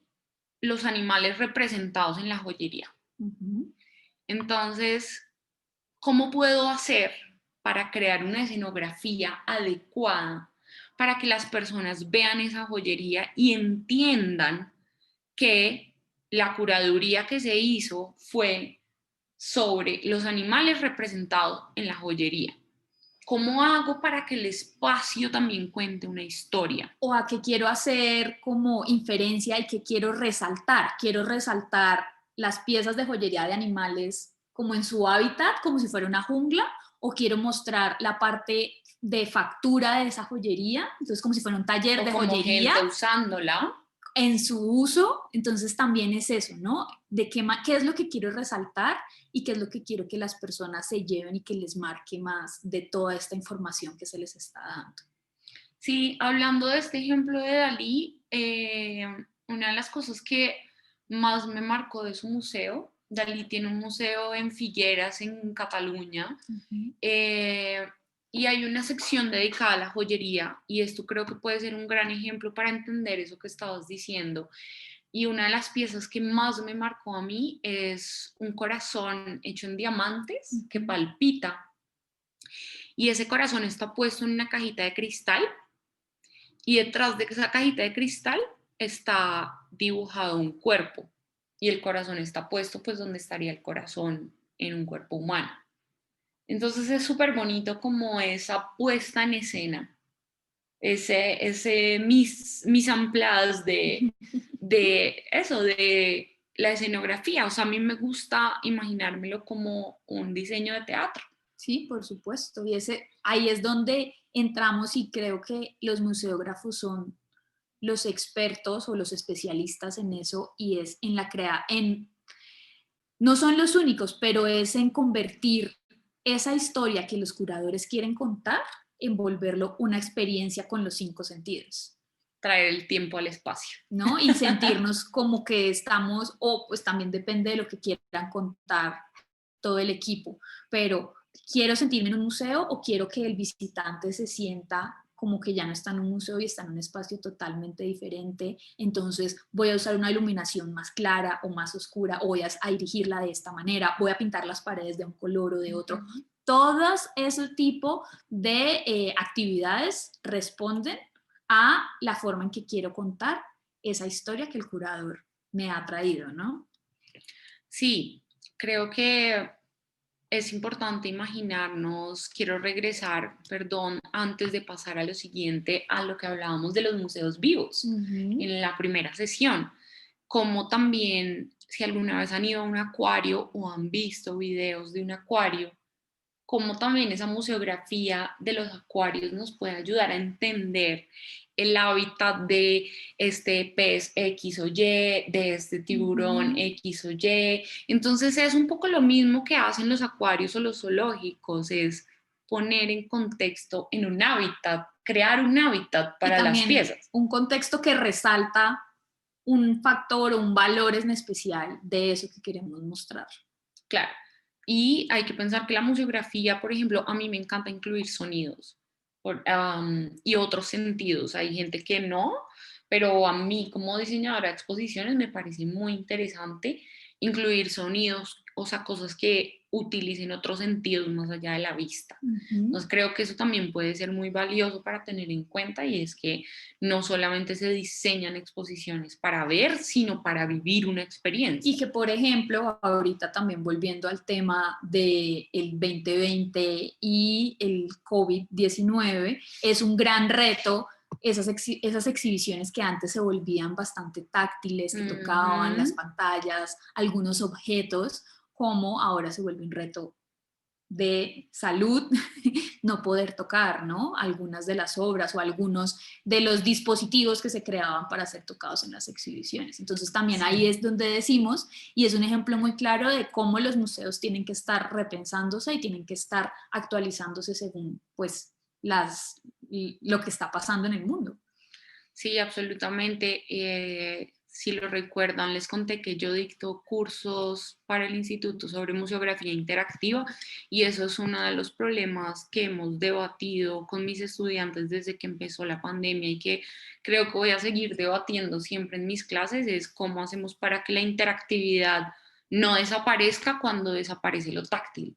los animales representados en la joyería. Entonces, ¿cómo puedo hacer para crear una escenografía adecuada para que las personas vean esa joyería y entiendan que la curaduría que se hizo fue sobre los animales representados en la joyería? ¿Cómo hago para que el espacio también cuente una historia? O a qué quiero hacer como inferencia y que quiero resaltar. Quiero resaltar las piezas de joyería de animales como en su hábitat, como si fuera una jungla, o quiero mostrar la parte de factura de esa joyería, entonces como si fuera un taller de joyería. Gente usándola. En su uso, entonces también es eso, ¿no? De qué es lo que quiero resaltar y qué es lo que quiero que las personas se lleven y que les marque más de toda esta información que se les está dando. Sí, hablando de este ejemplo de Dalí, una de las cosas que más me marcó de su museo, Dalí tiene un museo en Figueras, en Cataluña, y hay una sección dedicada a la joyería, y esto creo que puede ser un gran ejemplo para entender eso que estabas diciendo. Y una de las piezas que más me marcó a mí es un corazón hecho en diamantes que palpita, y ese corazón está puesto en una cajita de cristal, y detrás de esa cajita de cristal está dibujado un cuerpo, y el corazón está puesto pues donde estaría el corazón en un cuerpo humano. Entonces es súper bonito como esa puesta en escena, ese mise en place de eso, de la escenografía. O sea, a mí me gusta imaginármelo como un diseño de teatro. Sí, por supuesto. Y ahí es donde entramos y creo que los museógrafos son los expertos o los especialistas en eso y es en no son los únicos, pero es en convertir esa historia que los curadores quieren contar, en volverlo una experiencia con los 5 sentidos. Traer el tiempo al espacio. ¿No? Y sentirnos como que estamos, o pues también depende de lo que quieran contar todo el equipo, pero quiero sentirme en un museo o quiero que el visitante se sienta como que ya no está en un museo y está en un espacio totalmente diferente, entonces voy a usar una iluminación más clara o más oscura, o voy a dirigirla de esta manera, voy a pintar las paredes de un color o de otro. Todos ese tipo de actividades responden a la forma en que quiero contar esa historia que el curador me ha traído, ¿no? Sí, creo que es importante imaginarnos, quiero regresar, perdón, antes de pasar a lo siguiente, a lo que hablábamos de los museos vivos en la primera sesión, como también si alguna vez han ido a un acuario o han visto videos de un acuario, como también esa museografía de los acuarios nos puede ayudar a entender el hábitat de este pez X o Y, de este tiburón X o Y. Entonces es un poco lo mismo que hacen los acuarios o los zoológicos, es poner en contexto en un hábitat, crear un hábitat para las piezas. Un contexto que resalta un factor o un valor en especial de eso que queremos mostrar. Claro. Y hay que pensar que la museografía, por ejemplo, a mí me encanta incluir sonidos y otros sentidos. Hay gente que no, pero a mí como diseñadora de exposiciones me parece muy interesante incluir sonidos, o sea, cosas que utilicen otros sentidos más allá de la vista. Ujú. Entonces creo que eso también puede ser muy valioso para tener en cuenta, y es que no solamente se diseñan exposiciones para ver, sino para vivir una experiencia. Y que, por ejemplo, ahorita también volviendo al tema del 2020 y el COVID-19, es un gran reto esas exhibiciones que antes se volvían bastante táctiles, que tocaban las pantallas, algunos objetos, como ahora se vuelve un reto de salud no poder tocar, ¿no? Algunas de las obras o algunos de los dispositivos que se creaban para ser tocados en las exhibiciones. Entonces también ahí es donde decimos, y es un ejemplo muy claro de cómo los museos tienen que estar repensándose y tienen que estar actualizándose según pues lo que está pasando en el mundo. Sí, absolutamente. Si lo recuerdan, les conté que yo dicto cursos para el instituto sobre museografía interactiva, y eso es uno de los problemas que hemos debatido con mis estudiantes desde que empezó la pandemia, y que creo que voy a seguir debatiendo siempre en mis clases, es cómo hacemos para que la interactividad no desaparezca cuando desaparece lo táctil.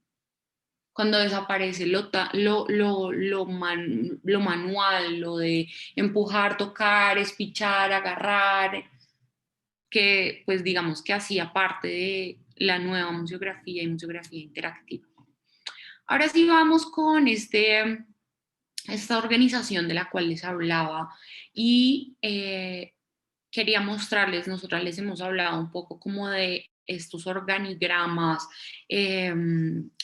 Cuando desaparece lo manual, lo de empujar, tocar, espichar, agarrar, que pues digamos que hacía parte de la nueva museografía y museografía interactiva. Ahora sí vamos con esta organización de la cual les hablaba, y quería mostrarles, nosotras les hemos hablado un poco como de estos organigramas,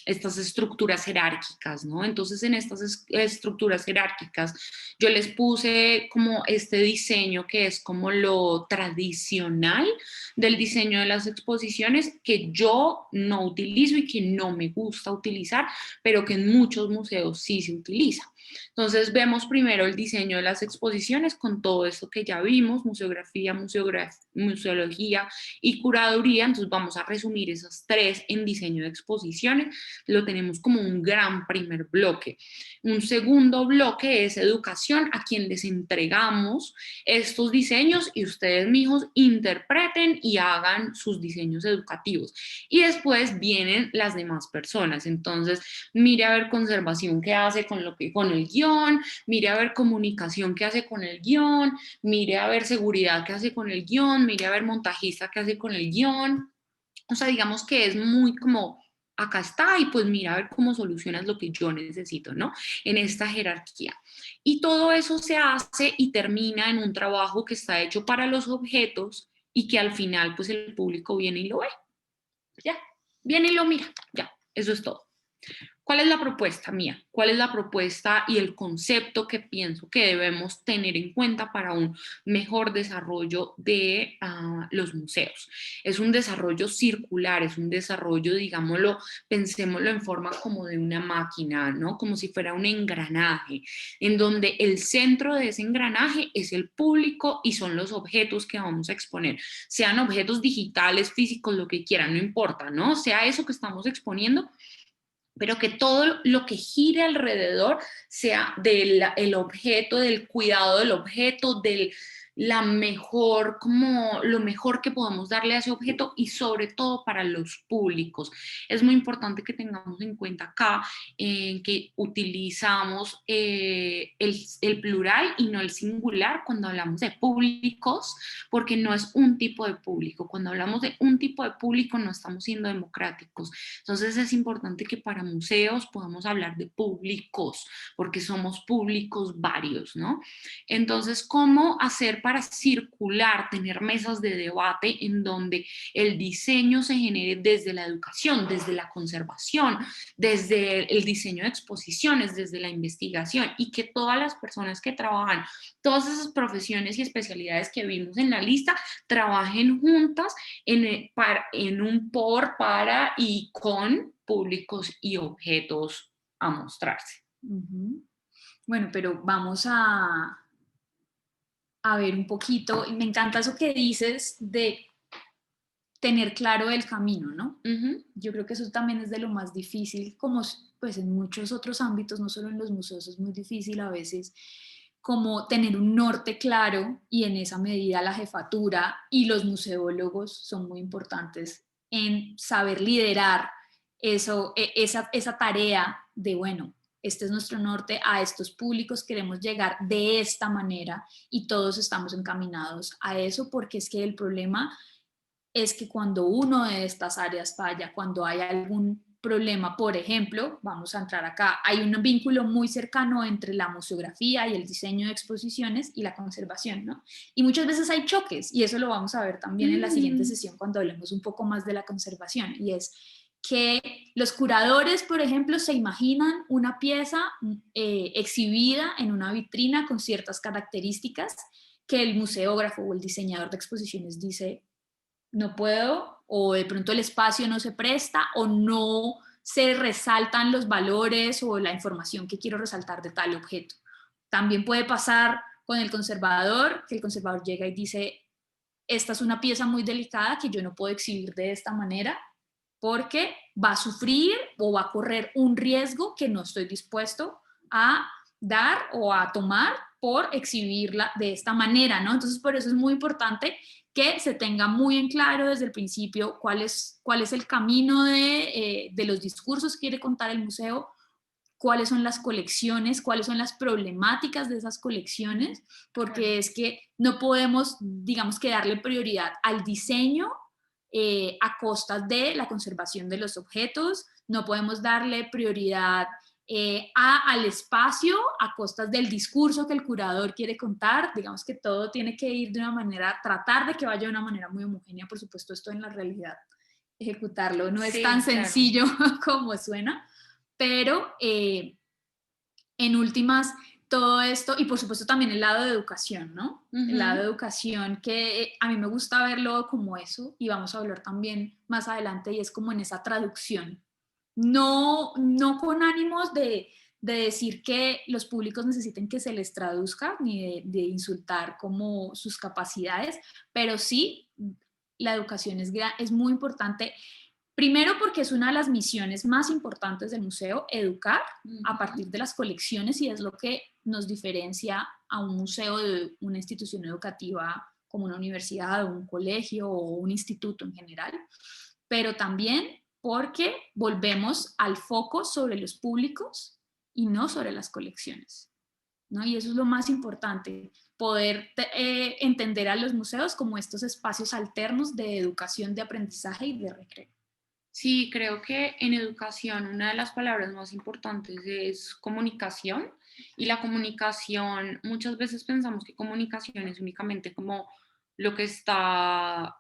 estas estructuras jerárquicas, ¿no? Entonces en estas estructuras jerárquicas yo les puse como este diseño que es como lo tradicional del diseño de las exposiciones, que yo no utilizo y que no me gusta utilizar, pero que en muchos museos sí se utiliza. Entonces vemos primero el diseño de las exposiciones con todo esto que ya vimos: museografía, museología y curaduría. Entonces vamos a resumir esas tres en diseño de exposiciones. Lo tenemos como un gran primer bloque. Un segundo bloque es educación, a quien les entregamos estos diseños y ustedes mismos interpreten y hagan sus diseños educativos. Y después vienen las demás personas. Entonces mire a ver conservación qué hace con el guión, mire a ver comunicación qué hace con el guión, mire a ver seguridad qué hace con el guión, mire a ver montajista qué hace con el guión. O sea, digamos que es muy como, acá está, y pues mira a ver cómo solucionas lo que yo necesito, ¿no? En esta jerarquía. Y todo eso se hace y termina en un trabajo que está hecho para los objetos, y que al final pues el público viene y lo ve. Ya, viene y lo mira, ya, eso es todo. ¿Cuál es la propuesta mía? ¿Cuál es la propuesta y el concepto que pienso que debemos tener en cuenta para un mejor desarrollo de los museos? Es un desarrollo circular, es un desarrollo, digámoslo, pensémoslo en forma como de una máquina, ¿no? Como si fuera un engranaje, en donde el centro de ese engranaje es el público y son los objetos que vamos a exponer. Sean objetos digitales, físicos, lo que quieran, no importa, ¿no? Sea eso que estamos exponiendo, pero que todo lo que gire alrededor sea del objeto, del cuidado del objeto, lo mejor que podamos darle a ese objeto, y sobre todo para los públicos. Es muy importante que tengamos en cuenta acá que utilizamos el plural y no el singular cuando hablamos de públicos, porque no es un tipo de público. Cuando hablamos de un tipo de público no estamos siendo democráticos. Entonces es importante que para museos podamos hablar de públicos, porque somos públicos varios, ¿no? Entonces, ¿cómo hacer para circular, tener mesas de debate en donde el diseño se genere desde la educación, desde la conservación, desde el diseño de exposiciones, desde la investigación, y que todas las personas que trabajan, todas esas profesiones y especialidades que vimos en la lista, trabajen juntas en un por, para y con públicos y objetos a mostrarse? Uh-huh. Bueno, pero vamos a ver un poquito, y me encanta eso que dices de tener claro el camino, ¿no? Uh-huh. Yo creo que eso también es de lo más difícil, como pues en muchos otros ámbitos, no solo en los museos, es muy difícil a veces como tener un norte claro, y en esa medida la jefatura y los museólogos son muy importantes en saber liderar esa tarea de, bueno, este es nuestro norte, a estos públicos queremos llegar de esta manera y todos estamos encaminados a eso, porque es que el problema es que cuando uno de estas áreas falla, cuando hay algún problema, por ejemplo, vamos a entrar acá, hay un vínculo muy cercano entre la museografía y el diseño de exposiciones y la conservación, ¿no? Y muchas veces hay choques, y eso lo vamos a ver también en la siguiente sesión cuando hablemos un poco más de la conservación, y es que los curadores, por ejemplo, se imaginan una pieza exhibida en una vitrina con ciertas características que el museógrafo o el diseñador de exposiciones dice no puedo, o de pronto el espacio no se presta, o no se resaltan los valores o la información que quiero resaltar de tal objeto. También puede pasar con el conservador, que el conservador llega y dice, esta es una pieza muy delicada que yo no puedo exhibir de esta manera porque va a sufrir o va a correr un riesgo que no estoy dispuesto a dar o a tomar por exhibirla de esta manera, ¿no? Entonces, por eso es muy importante que se tenga muy en claro desde el principio cuál es el camino de los discursos que quiere contar el museo, cuáles son las colecciones, cuáles son las problemáticas de esas colecciones, porque es que no podemos, digamos, que darle prioridad al diseño a costas de la conservación de los objetos, no podemos darle prioridad al espacio a costas del discurso que el curador quiere contar. Digamos que todo tiene que ir de una manera, tratar de que vaya de una manera muy homogénea. Por supuesto, esto en la realidad, ejecutarlo no es tan sencillo como suena, pero en últimas, todo esto, y por supuesto también el lado de educación, ¿no? El lado de educación que a mí me gusta verlo como eso, y vamos a hablar también más adelante, y es como en esa traducción. No con ánimos de decir que los públicos necesiten que se les traduzca, ni de insultar como sus capacidades, pero sí, la educación es muy importante. Primero porque es una de las misiones más importantes del museo, educar a partir de las colecciones, y es lo que nos diferencia a un museo de una institución educativa como una universidad o un colegio o un instituto en general, pero también porque volvemos al foco sobre los públicos y no sobre las colecciones, ¿no? Y eso es lo más importante, poder entender a los museos como estos espacios alternos de educación, de aprendizaje y de recreo. Sí, creo que en educación una de las palabras más importantes es comunicación, y la comunicación, muchas veces pensamos que comunicación es únicamente como lo que está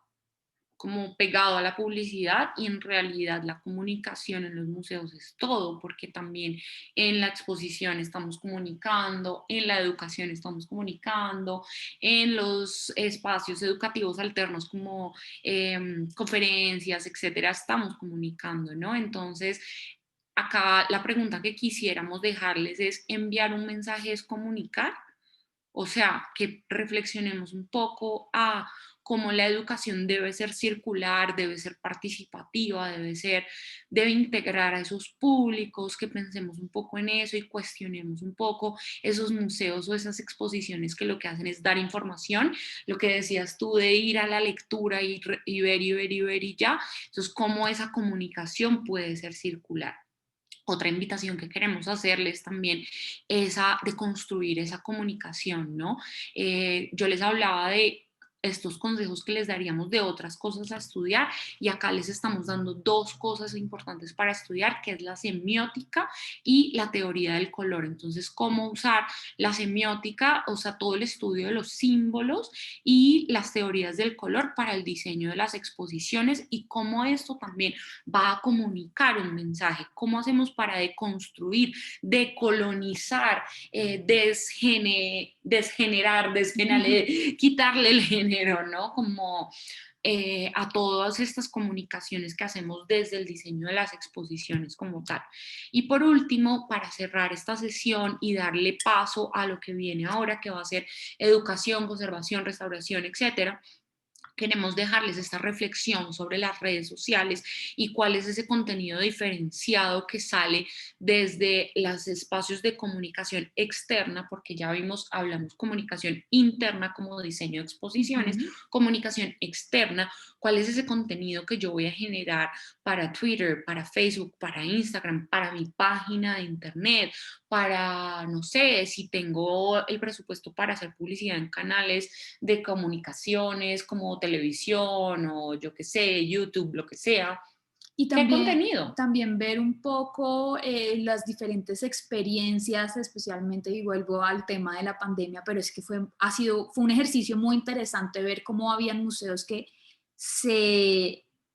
como pegado a la publicidad, y en realidad la comunicación en los museos es todo, porque también en la exposición estamos comunicando, en la educación estamos comunicando, en los espacios educativos alternos como conferencias, etcétera, estamos comunicando, ¿no? Entonces, acá la pregunta que quisiéramos dejarles es: ¿enviar un mensaje es comunicar? O sea, que reflexionemos un poco a cómo la educación debe ser circular, debe ser participativa, debe integrar a esos públicos, que pensemos un poco en eso y cuestionemos un poco esos museos o esas exposiciones que lo que hacen es dar información, lo que decías tú de ir a la lectura y ver y ver y ver y ya. Entonces, cómo esa comunicación puede ser circular. Otra invitación que queremos hacerles también es de construir esa comunicación, ¿no? Yo les hablaba de estos consejos que les daríamos de otras cosas a estudiar, y acá les estamos dando dos cosas importantes para estudiar, que es la semiótica y la teoría del color. Entonces, cómo usar la semiótica, o sea, todo el estudio de los símbolos, y las teorías del color para el diseño de las exposiciones, y cómo esto también va a comunicar un mensaje. ¿Cómo hacemos para deconstruir, decolonizar, desgenerar, quitarle el género, ¿no? Como a todas estas comunicaciones que hacemos desde el diseño de las exposiciones como tal. Y por último, para cerrar esta sesión y darle paso a lo que viene ahora, que va a ser educación, conservación, restauración, etcétera, queremos dejarles esta reflexión sobre las redes sociales y cuál es ese contenido diferenciado que sale desde los espacios de comunicación externa, porque ya vimos, hablamos comunicación interna como diseño de exposiciones, comunicación externa, cuál es ese contenido que yo voy a generar para Twitter, para Facebook, para Instagram, para mi página de internet, para, no sé, si tengo el presupuesto para hacer publicidad en canales de comunicaciones como televisión o yo qué sé, YouTube, lo que sea. Y ¿Qué contenido? también ver un poco las diferentes experiencias, especialmente, y vuelvo al tema de la pandemia, pero es que fue un ejercicio muy interesante ver cómo habían museos que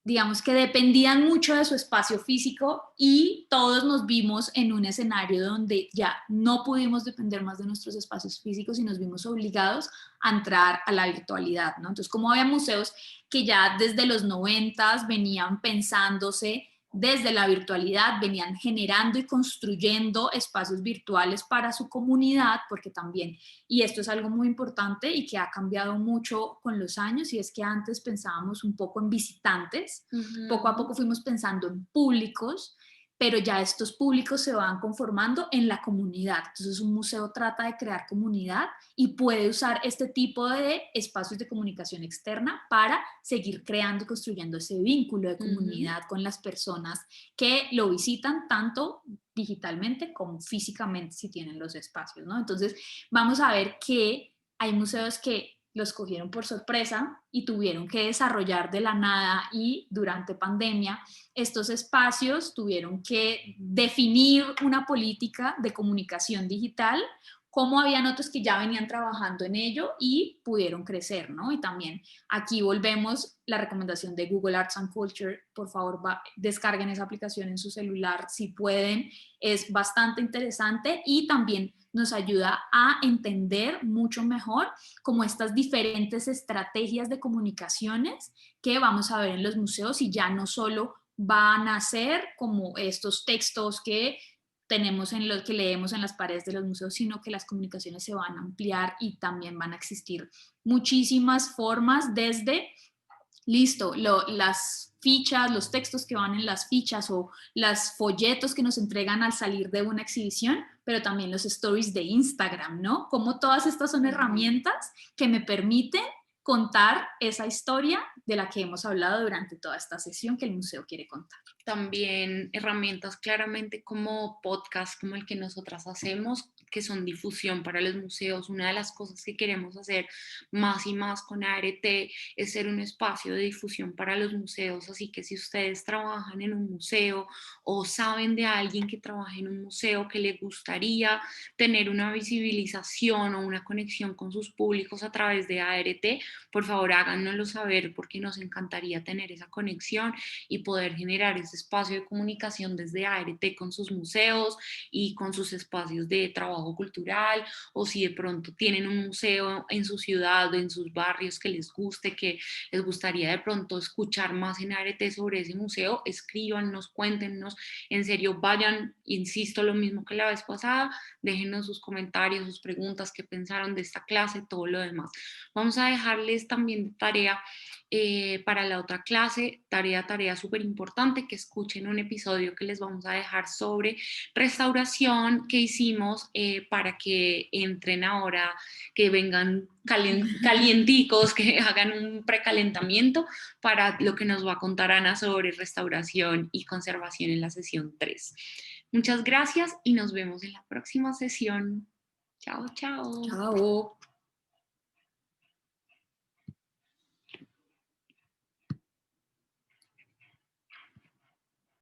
digamos que dependían mucho de su espacio físico y todos nos vimos en un escenario donde ya no pudimos depender más de nuestros espacios físicos y nos vimos obligados a entrar a la virtualidad, ¿no? Entonces, como había museos que ya desde los 90s venían pensándose desde la virtualidad, venían generando y construyendo espacios virtuales para su comunidad, porque también, y esto es algo muy importante y que ha cambiado mucho con los años, y es que antes pensábamos un poco en visitantes, poco a poco fuimos pensando en públicos, pero ya estos públicos se van conformando en la comunidad. Entonces un museo trata de crear comunidad y puede usar este tipo de espacios de comunicación externa para seguir creando y construyendo ese vínculo de comunidad con las personas que lo visitan tanto digitalmente como físicamente si tienen los espacios, ¿no? Entonces vamos a ver que hay museos que los cogieron por sorpresa y tuvieron que desarrollar de la nada, y durante pandemia estos espacios tuvieron que definir una política de comunicación digital, como habían otros que ya venían trabajando en ello y pudieron crecer, ¿no? Y también aquí volvemos la recomendación de Google Arts and Culture, por favor descarguen esa aplicación en su celular si pueden, es bastante interesante y también nos ayuda a entender mucho mejor como estas diferentes estrategias de comunicaciones que vamos a ver en los museos, y ya no solo van a ser como estos textos que tenemos en los que leemos en las paredes de los museos, sino que las comunicaciones se van a ampliar y también van a existir muchísimas formas desde, listo, las fichas, los textos que van en las fichas o los folletos que nos entregan al salir de una exhibición, pero también los stories de Instagram, ¿no? Como todas estas son herramientas que me permiten contar esa historia de la que hemos hablado durante toda esta sesión que el museo quiere contar. También herramientas claramente como podcast, como el que nosotras hacemos, que son difusión para los museos. Una de las cosas que queremos hacer más y más con ART es ser un espacio de difusión para los museos, así que si ustedes trabajan en un museo o saben de alguien que trabaja en un museo que le gustaría tener una visibilización o una conexión con sus públicos a través de ART, por favor háganoslo saber, porque nos encantaría tener esa conexión y poder generar ese espacio de comunicación desde ART con sus museos y con sus espacios de trabajo cultural, o si de pronto tienen un museo en su ciudad o en sus barrios que les guste, que les gustaría de pronto escuchar más en ART sobre ese museo, escríbanos, cuéntenos, en serio vayan, insisto, lo mismo que la vez pasada, déjenos sus comentarios, sus preguntas, qué pensaron de esta clase, todo lo demás. Vamos a dejarles también de tarea para la otra clase, tarea súper importante, que escuchen un episodio que les vamos a dejar sobre restauración que hicimos para que entren ahora, que vengan calienticos, que hagan un precalentamiento para lo que nos va a contar Ana sobre restauración y conservación en la sesión 3. Muchas gracias y nos vemos en la próxima sesión. Chao, chao. Chao.